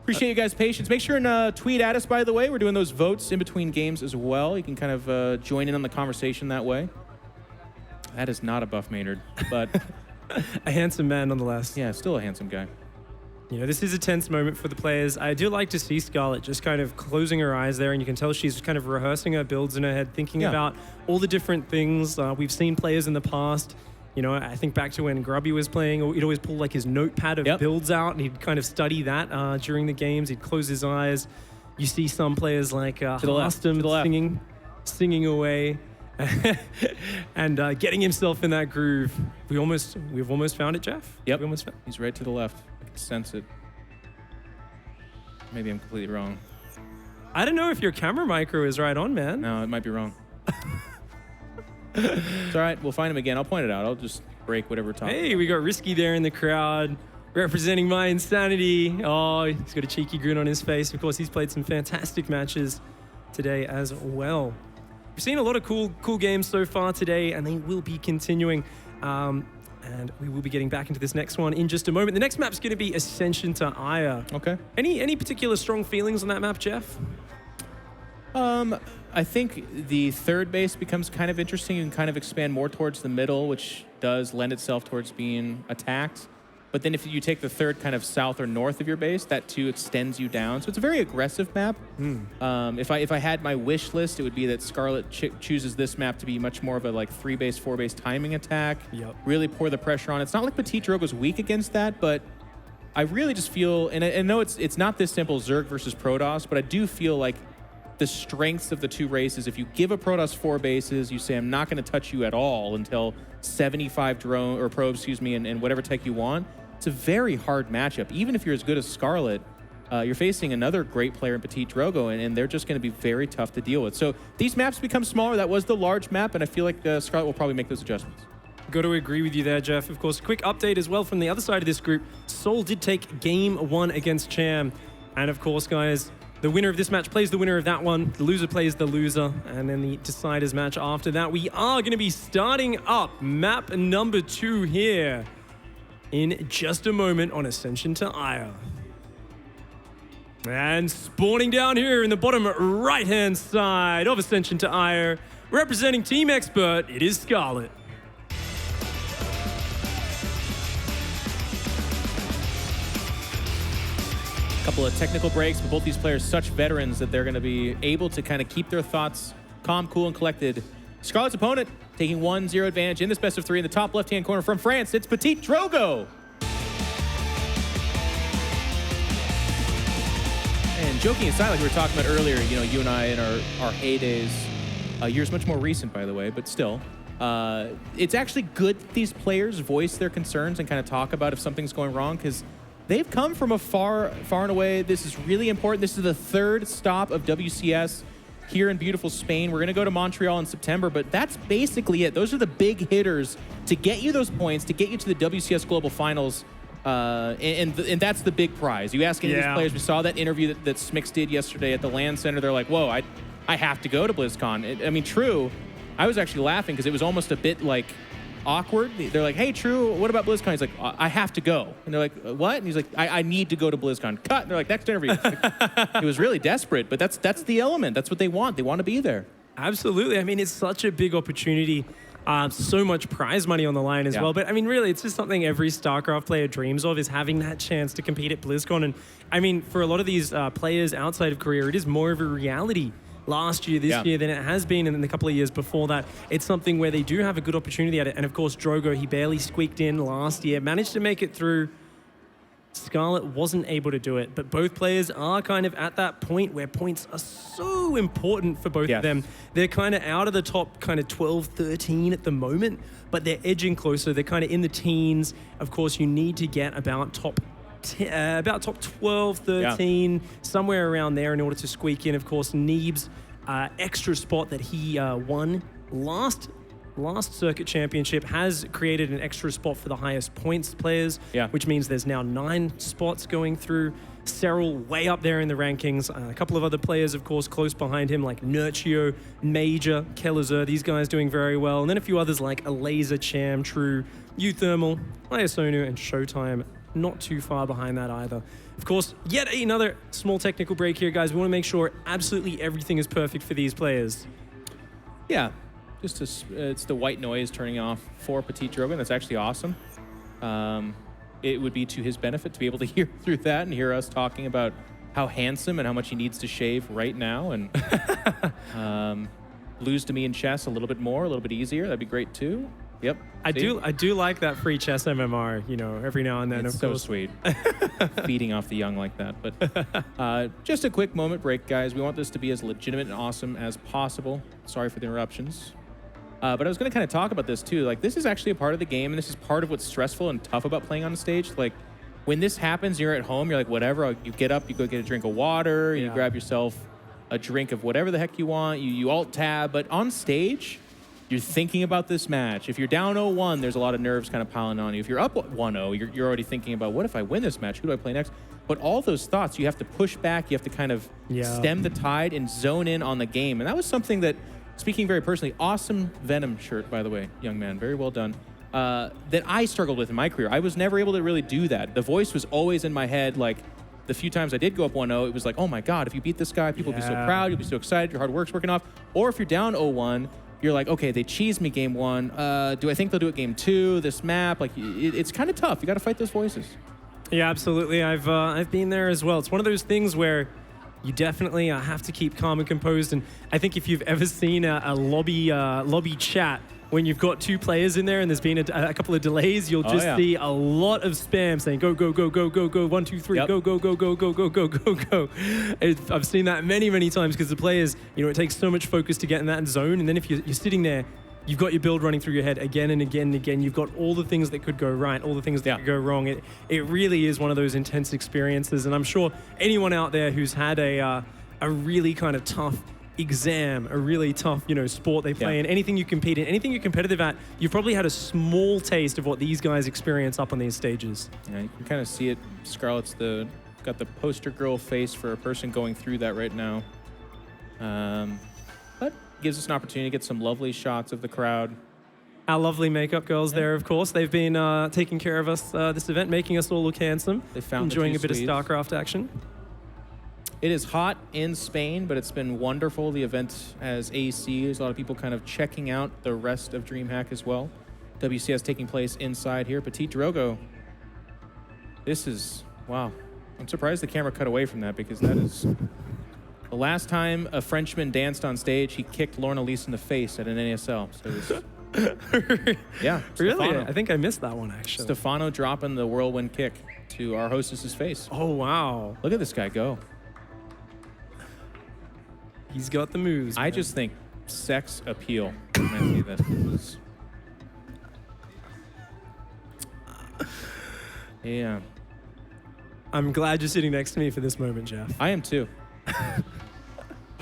Appreciate you guys' patience. Make sure and tweet at us, by the way. We're doing those votes in between games as well. You can kind of join in on the conversation that way. That is not a buff Maynard, but a handsome man nonetheless. Yeah, still a handsome guy. This is a tense moment for the players. I do like to see Scarlett just kind of closing her eyes there, and you can tell she's kind of rehearsing her builds in her head, thinking about all the different things. We've seen players in the past. I think back to when Grubby was playing, he'd always pull like his notepad of builds out, and he'd kind of study that during the games. He'd close his eyes. You see some players like Harstem singing away. And getting himself in that groove. We've almost found it, Jeff. Yep. He's right to the left. I can sense it. Maybe I'm completely wrong. I don't know if your camera micro is right on, man. No, it might be wrong. It's all right. We'll find him again. I'll point it out. I'll just break whatever talk. Hey, we got Risky there in the crowd, representing my insanity. Oh, he's got a cheeky grin on his face. Of course, he's played some fantastic matches today as well. We've seen a lot of cool games so far today, and they will be continuing. And we will be getting back into this next one in just a moment. The next map's going to be Ascension to Aya. Okay. Any particular strong feelings on that map, Jeff? I think the 3rd base becomes kind of interesting. You can kind of expand more towards the middle, which does lend itself towards being attacked. But then if you take the 3rd kind of south or north of your base, that too extends you down. So it's a very aggressive map. If I had my wish list, it would be that Scarlet chooses this map to be much more of a like 3-base, 4-base timing attack. Yep. Really pour the pressure on. It's not like PtitDrogo's weak against that, but I really just feel, and I know it's not this simple, Zerg versus Protoss, but I do feel like the strengths of the two races, if you give a Protoss 4 bases, you say, I'm not going to touch you at all until 75 drone or probes, and whatever tech you want. It's a very hard matchup. Even if you're as good as Scarlet, you're facing another great player in PtitDrogo, and they're just going to be very tough to deal with. So these maps become smaller. That was the large map, and I feel like Scarlet will probably make those adjustments. Got to agree with you there, Jeff. Of course, quick update as well from the other side of this group. Seoul did take game 1 against Cham. And of course, guys, the winner of this match plays the winner of that one. The loser plays the loser. And then the deciders match after that. We are going to be starting up map number 2 here. in just a moment on Ascension to Ire. And spawning down here in the bottom right-hand side of Ascension to Ire, representing Team Expert, it is Scarlet. Couple of technical breaks, but both these players such veterans that they're going to be able to kind of keep their thoughts calm, cool, and collected. Scarlet's opponent taking 1-0 advantage in this best of 3 in the top left-hand corner from France. It's PtitDrogo. And joking aside, like we were talking about earlier, you know, you and I in our heydays, yours much more recent, by the way, but still, it's actually good that these players voice their concerns and kind of talk about if something's going wrong, because they've come from a far and away. This is really important. This is the 3rd stop of WCS here in beautiful Spain. We're going to go to Montreal in September, but that's basically it. Those are the big hitters to get you those points, to get you to the WCS Global Finals, and that's the big prize. You ask any of these players, we saw that interview that Smix did yesterday at the LAN Center. They're like, whoa, I have to go to BlizzCon. I mean, true, I was actually laughing because it was almost a bit like awkward. They're like, hey, True, what about BlizzCon? He's like, I have to go. And they're like, what? And he's like, I need to go to BlizzCon. Cut. And they're like, next interview. He was really desperate, but that's the element. That's what they want. They want to be there. Absolutely. I mean, it's such a big opportunity. So much prize money on the line as well. But I mean, really, it's just something every StarCraft player dreams of, is having that chance to compete at BlizzCon. And I mean, for a lot of these players outside of Korea, it is more of a reality last year, this year, than it has been in the couple of years before that. It's something where they do have a good opportunity at it. And of course, Drogo, he barely squeaked in last year, managed to make it through. Scarlet wasn't able to do it, but both players are kind of at that point where points are so important for both of them. They're kind of out of the top kind of 12, 13 at the moment, but they're edging closer. They're kind of in the teens. Of course, you need to get about top 12, 13, somewhere around there in order to squeak in. Of course, Neeb's extra spot that he won last circuit championship has created an extra spot for the highest points players, which means there's now 9 spots going through. Cyril way up there in the rankings. A couple of other players, of course, close behind him, like Nurchio, Major, Kellezer, these guys doing very well. And then a few others like Alazer, Cham, True, Uthermal, Iasonu, and Showtime, not too far behind that either. Of course, yet another small technical break here, guys. We want to make sure absolutely everything is perfect for these players. Yeah, it's the white noise turning off for PtitDrogo. That's actually awesome. It would be to his benefit to be able to hear through that and hear us talking about how handsome and how much he needs to shave right now, and lose to me in chess a little bit more, a little bit easier. That'd be great too. Yep. I do like that free chess MMR, you know, every now and then. It's of so course. sweet. Feeding off the young like that. But just a quick moment break, guys. We want this to be as legitimate and awesome as possible. Sorry for the interruptions. But I was going to kind of talk about this too. Like, this is actually a part of the game, and this is part of what's stressful and tough about playing on stage. Like, when this happens, you're at home, you're like, whatever. You get up, you go get a drink of water, you grab yourself a drink of whatever the heck you want, you alt-tab. But on stage, you're thinking about this match. If you're down 0-1, there's a lot of nerves kind of piling on you. If you're up 1-0, you're already thinking about, what if I win this match? Who do I play next? But all those thoughts, you have to push back. You have to kind of stem the tide and zone in on the game. And that was something that, speaking very personally, awesome Venom shirt, by the way, young man, very well done, that I struggled with in my career. I was never able to really do that. The voice was always in my head. Like, the few times I did go up 1-0, it was like, oh my God, if you beat this guy, people will be so proud, you'll be so excited, your hard work's working off. Or if you're down 0-1, you're like, okay, they cheesed me game 1. Do I think they'll do it game 2? This map, like, it's kind of tough. You got to fight those voices. Yeah, absolutely. I've been there as well. It's one of those things where you definitely have to keep calm and composed. And I think if you've ever seen a lobby chat when you've got 2 players in there and there's been a couple of delays, you'll just see a lot of spam saying go, go, go, go, go, go, 1, 2, 3, go, go, go, go, go, go, go, go, go. I've seen that many, many times because the players, you know, it takes so much focus to get in that zone. And then if you're sitting there, you've got your build running through your head again and again and again. You've got all the things that could go right, all the things that could go wrong. It really is one of those intense experiences. And I'm sure anyone out there who's had a really kind of tough exam, a really tough, you know, sport they play in, anything you compete in, anything you're competitive at, you've probably had a small taste of what these guys experience up on these stages. Yeah, you can kind of see it. Scarlett's got the poster girl face for a person going through that right now. But gives us an opportunity to get some lovely shots of the crowd. Our lovely makeup girls there, of course. They've been taking care of us this event, making us all look handsome. They found enjoying a bit Swedes. of StarCraft action. It is hot in Spain, but it's been wonderful. The event as AC. There's a lot of people kind of checking out the rest of DreamHack as well. WCS taking place inside here. PtitDrogo. This is, wow. I'm surprised the camera cut away from that because that is the last time a Frenchman danced on stage, he kicked Lorna Lise in the face at an NASL. So it was, yeah. Really? Stefano. I think I missed that one, actually. Stefano dropping the whirlwind kick to our hostess's face. Oh, wow. Look at this guy go. He's got the moves. I man. just think sex appeal. When I see that. It was... Yeah. I'm glad you're sitting next to me for this moment, Jeff. I am too.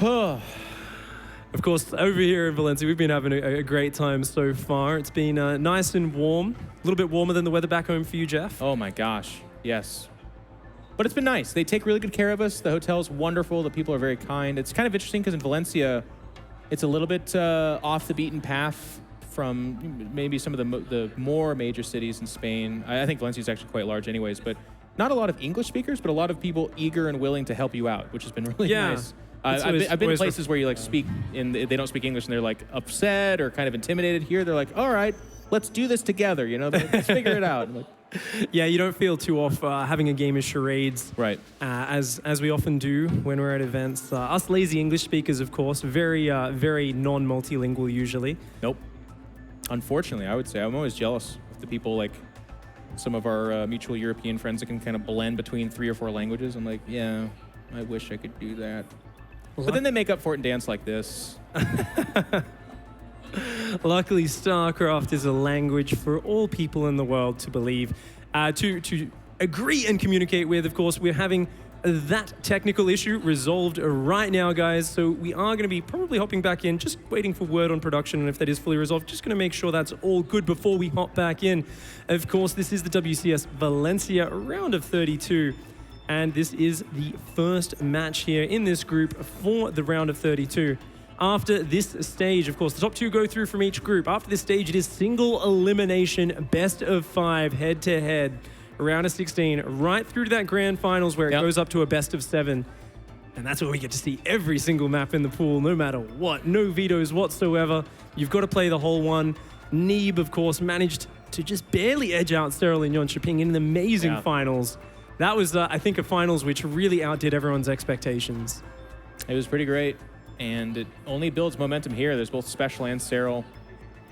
Of course, over here in Valencia, we've been having a great time so far. It's been nice and warm. A little bit warmer than the weather back home for you, Jeff. Oh my gosh, yes. But it's been nice. They take really good care of us. The hotel's wonderful. The people are very kind. It's kind of interesting because in Valencia, it's a little bit off the beaten path from maybe some of the more major cities in Spain. I think Valencia is actually quite large anyways, but not a lot of English speakers, but a lot of people eager and willing to help you out, which has been really nice. I've been in places where you like speak and they don't speak English and they're like upset or kind of intimidated. Here they're like, all right, let's do this together, you know, let's figure it out. Like, yeah, you don't feel too off having a game of charades, right? As we often do when we're at events. Us lazy English speakers, of course, very non-multilingual usually. Nope. Unfortunately, I would say I'm always jealous of the people like some of our mutual European friends that can kind of blend between 3 or 4 languages. I'm like, yeah, I wish I could do that. But then they make up for it and dance like this. Luckily, StarCraft is a language for all people in the world to believe, to agree and communicate with. Of course, we're having that technical issue resolved right now, guys. So we are going to be probably hopping back in, just waiting for word on production. And if that is fully resolved, just going to make sure that's all good before we hop back in. Of course, this is the WCS Valencia round of 32. And this is the first match here in this group for the round of 32. After this stage, of course, the top 2 go through from each group. After this stage, it is single elimination, best of 5, head-to-head, round of 16, right through to that grand finals where it goes up to a best of 7. And that's where we get to see every single map in the pool, no matter what. No vetoes whatsoever. You've got to play the whole one. Neeb, of course, managed to just barely edge out Sterling and Yonchiping in an amazing finals. That was, I think, a finals which really outdid everyone's expectations. It was pretty great. And it only builds momentum here. There's both Special and Cyril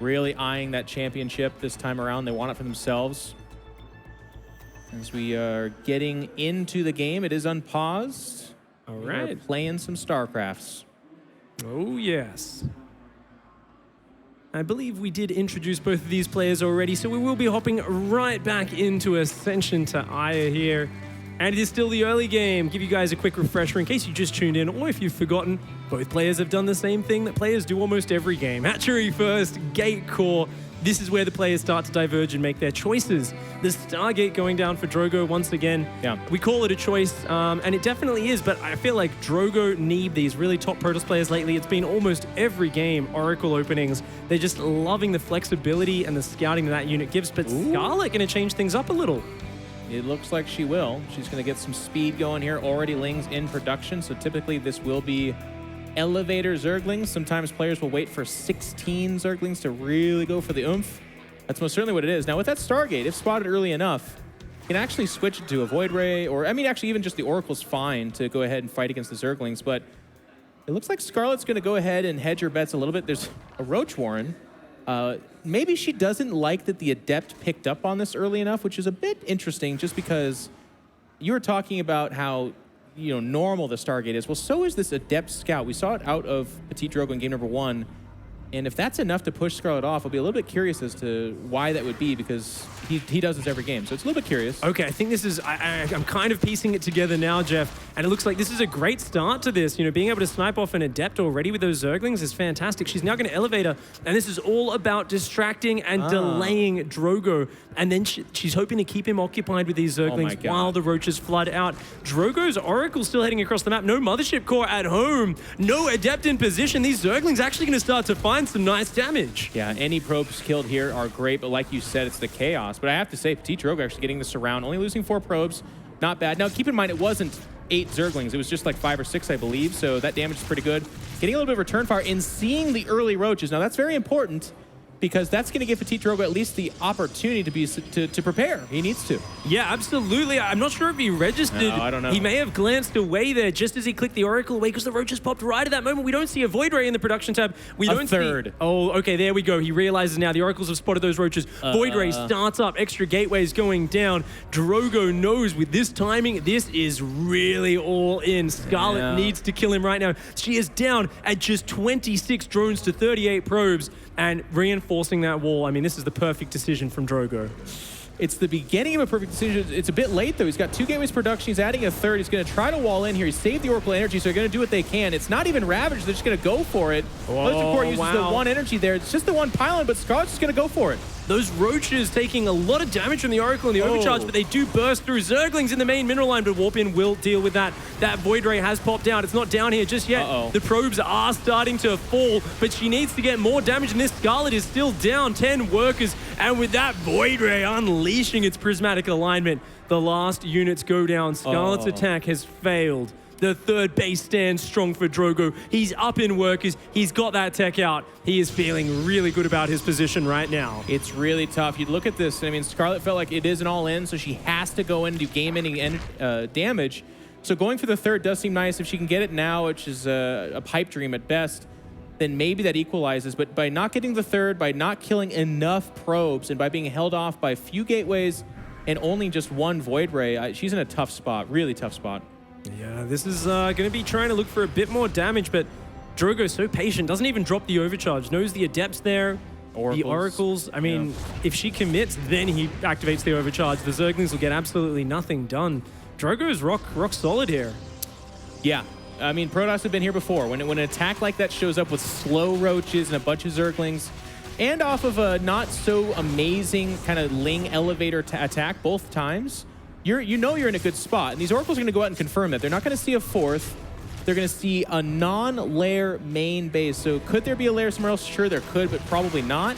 really eyeing that championship this time around. They want it for themselves. As we are getting into the game, it is unpaused. All right. We're playing some StarCrafts. Oh, yes. I believe we did introduce both of these players already, so we will be hopping right back into Ascension to Aya here. And it is still the early game. Give you guys a quick refresher in case you just tuned in, or if you've forgotten, both players have done the same thing that players do almost every game. Hatchery first, gate core. This is where the players start to diverge and make their choices. The Stargate going down for Drogo once again. Yeah. We call it a choice, and it definitely is, but I feel like Drogo, Neeb, these really top Protoss players lately, it's been almost every game, Oracle openings. They're just loving the flexibility and the scouting that unit gives, but Scarlett going to change things up a little. It looks like she will. She's going to get some speed going here. Already Lings in production, so typically this will be elevator Zerglings. Sometimes players will wait for 16 Zerglings to really go for the oomph. That's most certainly what it is. Now with that Stargate, if spotted early enough, you can actually switch it to a Void Ray, or I mean actually even just the Oracle's fine to go ahead and fight against the Zerglings, but it looks like Scarlett's going to go ahead and hedge her bets a little bit. There's a Roach Warren. Maybe she doesn't like that the Adept picked up on this early enough, which is a bit interesting just because you were talking about how, you know, normal the Stargate is. Well, so is this Adept Scout. We saw it out of PtitDrogo in game number 1. And if that's enough to push Scarlett off, I'll be a little bit curious as to why that would be, because he does this every game. So it's a little bit curious. Okay, I think this is, I'm kind of piecing it together now, Jeff. And it looks like this is a great start to this. You know, being able to snipe off an Adept already with those Zerglings is fantastic. She's now going to elevate her. And this is all about distracting and delaying Drogo. And then she's hoping to keep him occupied with these Zerglings while the Roaches flood out. Drogo's Oracle still heading across the map. No Mothership Core at home. No Adept in position. These Zerglings actually going to start to fire. find some nice damage. Yeah, any probes killed here are great, but like you said, it's the chaos. But I have to say, PtitDrogo actually getting this around, only losing 4 probes, not bad. Now, keep in mind, it wasn't 8 Zerglings. It was just like 5 or 6, I believe, so that damage is pretty good. Getting a little bit of return fire and seeing the early roaches. Now, that's very important, because that's going to give PtitDrogo at least the opportunity to prepare. He needs to. Yeah, absolutely. I'm not sure if he registered. No, I don't know. He may have glanced away there just as he clicked the Oracle away because the roaches popped right at that moment. We don't see a Void Ray in the production tab. We don't third. Oh, okay, there we go. He realizes now the Oracles have spotted those roaches. Void Ray starts up. Extra gateways going down. Drogo knows with this timing, this is really all in. Scarlet needs to kill him right now. She is down at just 26 drones to 38 probes. And reinforcing that wall, I mean, this is the perfect decision from Drogo. It's the beginning of a perfect decision. It's a bit late, though. He's got 2 gateways production. He's adding a 3rd. He's going to try to wall in here. He saved the Oracle energy, so they're going to do what they can. It's not even Ravage. They're just going to go for it. Core uses the 1 energy there. It's just the 1 pylon, but Scarlet's just going to go for it. Those roaches taking a lot of damage from the Oracle and the Overcharge, but they do burst through. Zerglings in the main mineral line, but Warp-In will deal with that. That Void Ray has popped out. It's not down here just yet. The probes are starting to fall, but she needs to get more damage, and this Scarlet is still down 10 workers. And with that Void Ray unleashing its prismatic alignment, the last units go down. Scarlet's attack has failed. The 3rd base stands strong for Drogo. He's up in workers. He's got that tech out. He is feeling really good about his position right now. It's really tough. You look at this. I mean, Scarlet felt like it is an all-in, so she has to go in and do game-ending damage. So going for the 3rd does seem nice. If she can get it now, which is a pipe dream at best, then maybe that equalizes. But by not getting the 3rd, by not killing enough probes, and by being held off by a few gateways and only just 1 Void Ray, she's in a tough spot, really tough spot. Yeah, this is going to be trying to look for a bit more damage, but Drogo's so patient, doesn't even drop the Overcharge, knows the Adepts there, the Oracles. I mean, if she commits, then he activates the Overcharge. The Zerglings will get absolutely nothing done. Drogo's rock solid here. Yeah, I mean, Protoss have been here before. When an attack like that shows up with slow roaches and a bunch of Zerglings, and off of a not so amazing kind of Ling elevator attack both times, you know you're in a good spot. And these Oracles are going to go out and confirm that. They're not going to see a 4th. They're going to see a non-lair main base. So could there be a lair somewhere else? Sure, there could, but probably not.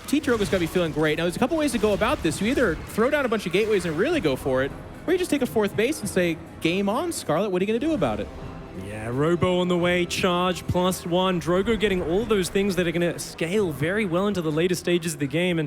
PtitDrogo's got to be feeling great. Now, there's a couple ways to go about this. You either throw down a bunch of gateways and really go for it, or you just take a 4th base and say, game on, Scarlet. What are you going to do about it? Yeah, Robo on the way, charge +1. Drogo getting all those things that are going to scale very well into the later stages of the game.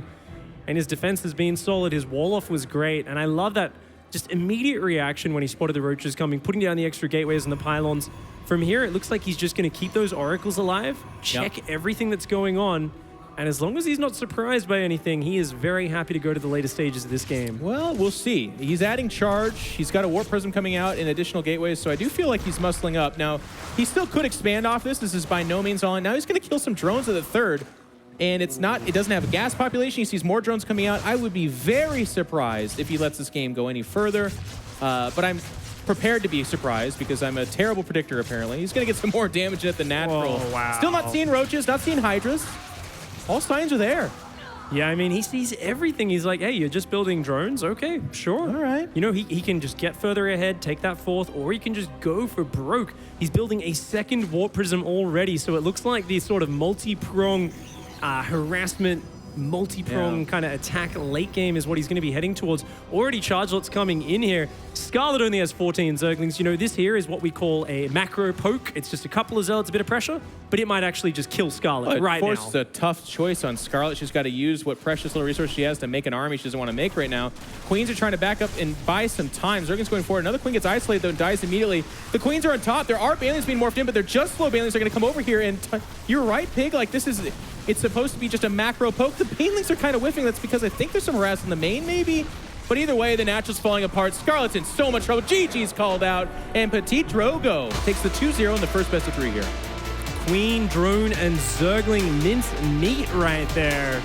And his defense has been solid. His wall-off was great. And I love that just immediate reaction when he spotted the roaches coming, putting down the extra gateways and the pylons. From here, it looks like he's just going to keep those Oracles alive, check everything that's going on, and as long as he's not surprised by anything, he is very happy to go to the later stages of this game. Well, we'll see. He's adding charge. He's got a Warp Prism coming out in additional gateways, so I do feel like he's muscling up. Now, he still could expand off this. This is by no means all in. Now he's going to kill some drones at the 3rd. And it doesn't have a gas population. He sees more drones coming out. I would be very surprised if he lets this game go any further. But I'm prepared to be surprised because I'm a terrible predictor, apparently. He's going to get some more damage at the natural. Oh, wow. Still not seeing roaches, not seeing hydras. All signs are there. Yeah, I mean, he sees everything. He's like, hey, you're just building drones? Okay, sure. All right. You know, he can just get further ahead, take that 4th, or he can just go for broke. He's building a 2nd Warp Prism already, so it looks like these sort of multi-prong harassment, multi-prong kind of attack late game is what he's going to be heading towards. Already charge lots coming in here. Scarlet only has 14 Zerglings. You know, this here is what we call a macro poke. It's just a couple of Zealots, a bit of pressure, but it might actually just kill Scarlet right now. It forces a tough choice on Scarlet. She's got to use what precious little resource she has to make an army she doesn't want to make right now. Queens are trying to back up and buy some time. Zergling's going forward. Another Queen gets isolated, though, and dies immediately. The Queens are on top. There are Banelings being morphed in, but they're just slow Banelings. They're going to come over here, and you're right, Pig. Like, this is... It's supposed to be just a macro poke. The Banelings are kind of whiffing. That's because I think there's some harass in the main, maybe? But either way, the Natural's falling apart. Scarlet's in so much trouble. GG's called out. And PtitDrogo takes the 2-0 in the first best of 3 here. Queen, Drone, and Zergling mince meat right there.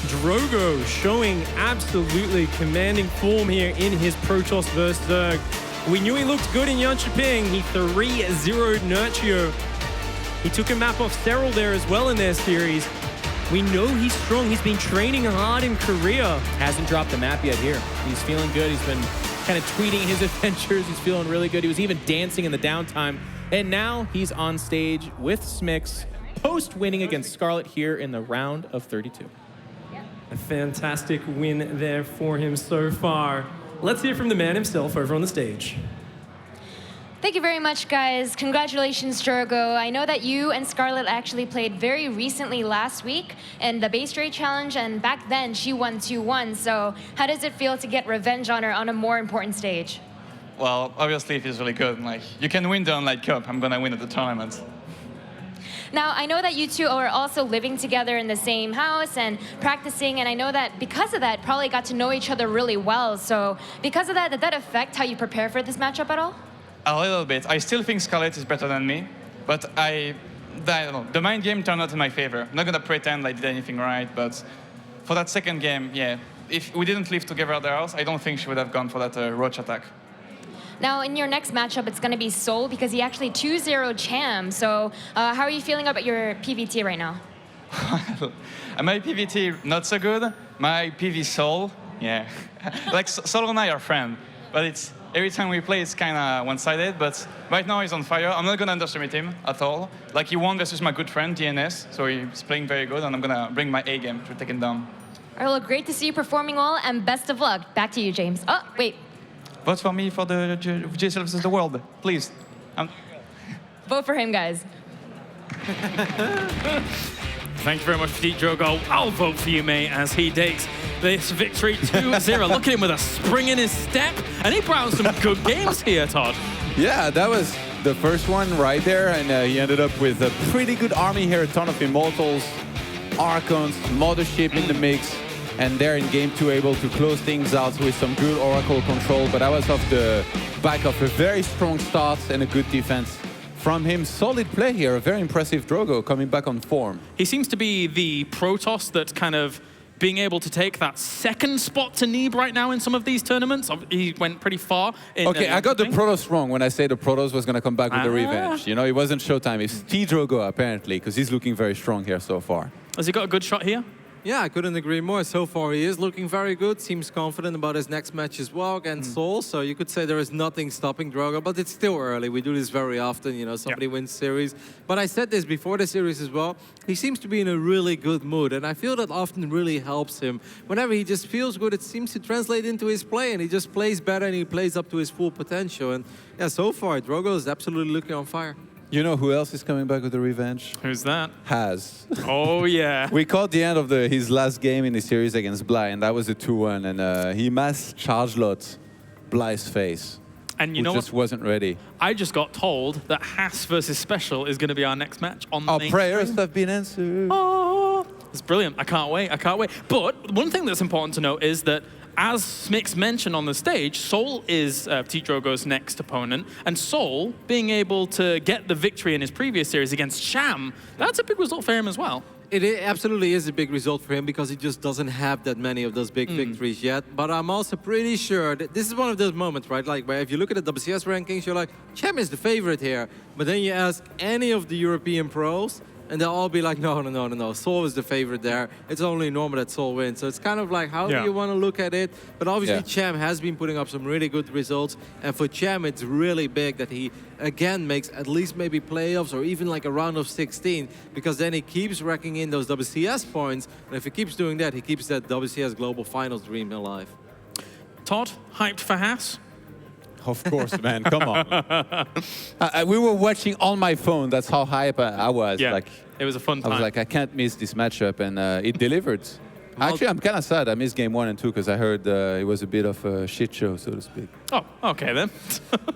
Drogo showing absolutely commanding form here in his Protoss versus Zerg. We knew he looked good in Yanchiping. He 3-0'd Nurtio. He took a map off Serral there as well in their series. We know he's strong. He's been training hard in Korea. Hasn't dropped the map yet here. He's feeling good. He's been kind of tweeting his adventures. He's feeling really good. He was even dancing in the downtime. And now he's on stage with Smix, post winning against Scarlet here in the round of 32. A fantastic win there for him so far. Let's hear from the man himself over on the stage. Thank you very much, guys. Congratulations, Drogo. I know that you and Scarlett actually played very recently last week in the Base Rate Challenge, and back then she won 2-1. So how does it feel to get revenge on her on a more important stage? Well, obviously it feels really good. Like, you can win the Online Cup. I'm gonna win at the tournament. Now, I know that you two are also living together in the same house and practicing, and I know that because of that, probably got to know each other really well. So because of that, did that affect how you prepare for this matchup at all? A little bit. I still think Scarlett is better than me, but I don't know. The mind game turned out in my favor. I'm not gonna pretend I did anything right, but for that second game, yeah, if we didn't live together at the house, I don't think she would have gone for that roach attack. Now, in your next matchup, it's going to be Sol because he actually 2-0 Cham. So how are you feeling about your PVT right now? My PVT, not so good. My PV Sol, yeah. Like, Sol and I are friends, but it's every time we play, it's kind of one-sided. But right now, he's on fire. I'm not going to underestimate him at all. Like, he won versus my good friend, DNS, so he's playing very good, and I'm going to bring my A game to take him down. All right, well, great to see you performing well, and best of luck. Back to you, James. Oh, wait. Vote for me for the WCS versus the world, please. Vote for him, guys. Thank you very much, PtitDrogo. I'll vote for you, mate, as he takes this victory 2-0. Look at him with a spring in his step. And he brought out some good games here, Todd. Yeah, that was the first one right there. And he ended up with a pretty good army here. A ton of Immortals, Archons, Mothership in the mix. And they're in game 2 able to close things out with some good Oracle control. But that was off the back of a very strong start and a good defense from him. Solid play here, a very impressive Drogo coming back on form. He seems to be the Protoss that's kind of being able to take that second spot to Neeb right now in some of these tournaments. He went pretty far. Okay, I got the Protoss wrong when I say the Protoss was going to come back with the revenge. You know, it wasn't Showtime. It's PtitDrogo, apparently, because he's looking very strong here so far. Has he got a good shot here? Yeah, I couldn't agree more. So far, he is looking very good. Seems confident about his next match as well against Sol. So you could say there is nothing stopping Drogo, but it's still early. We do this very often, you know, somebody wins series. But I said this before the series as well. He seems to be in a really good mood, and I feel that often really helps him. Whenever he just feels good, it seems to translate into his play, and he just plays better, and he plays up to his full potential. And yeah, so far, Drogo is absolutely looking on fire. You know who else is coming back with the revenge? Who's that? Has. Oh, yeah. We caught the end of his last game in the series against Bly, and that was a 2-1. And he mass charge-lot Bly's face. And you know just wasn't ready. I just got told that Haas versus Special is going to be our next match on the Our main prayers stream. have been answered. Oh, it's brilliant. I can't wait. I can't wait. But one thing that's important to note is that, as Smix mentioned on the stage, Sol is PtitDrogo's next opponent, and Sol, being able to get the victory in his previous series against Sham, that's a big result for him as well. It absolutely is a big result for him because he just doesn't have that many of those big victories yet. But I'm also pretty sure that this is one of those moments, right? Like, where if you look at the WCS rankings, you're like, Cham is the favorite here. But then you ask any of the European pros, and they'll all be like, no. Sol is the favorite there. It's only normal that Sol wins. So it's kind of like, how do you want to look at it? But obviously, Cham has been putting up some really good results. And for Cham, it's really big that he, again, makes at least maybe playoffs or even like a round of 16. Because then he keeps racking in those WCS points. And if he keeps doing that, he keeps that WCS Global Finals dream alive. Todd, hyped for Haas? Of course, man. Come on. We were watching on my phone. That's how hype I was. Yeah, like, it was a fun time. I was like, I can't miss this matchup, and it delivered. Actually, I'm kind of sad I missed game 1 and 2 because I heard it was a bit of a shit show, so to speak. Oh, okay then.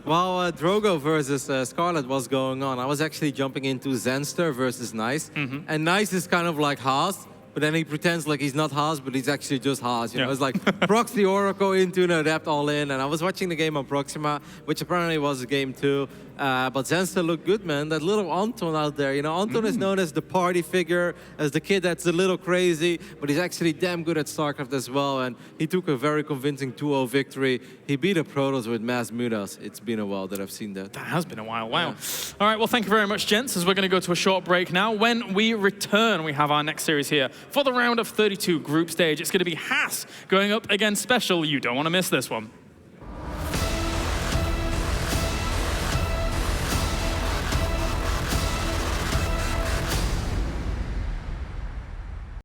While Drogo versus Scarlet was going on, I was actually jumping into Zenster versus Nice. And Nice is kind of like Haas, but then he pretends like he's not Haas, but he's actually just Haas. You know, it's like Proxy Oracle into an Adept all in. And I was watching the game on Proxima, which apparently was game 2. But Zenster looked good, man. That little Anton out there. You know, Anton is known as the party figure, as the kid that's a little crazy, but he's actually damn good at StarCraft as well. And he took a very convincing 2-0 victory. He beat a Protoss with mass mutas. It's been a while that I've seen that. That has been a while, wow. All right, well, thank you very much, gents, as we're going to go to a short break now. When we return, we have our next series here for the round of 32 group stage. It's going to be Haas going up against Special. You don't want to miss this one.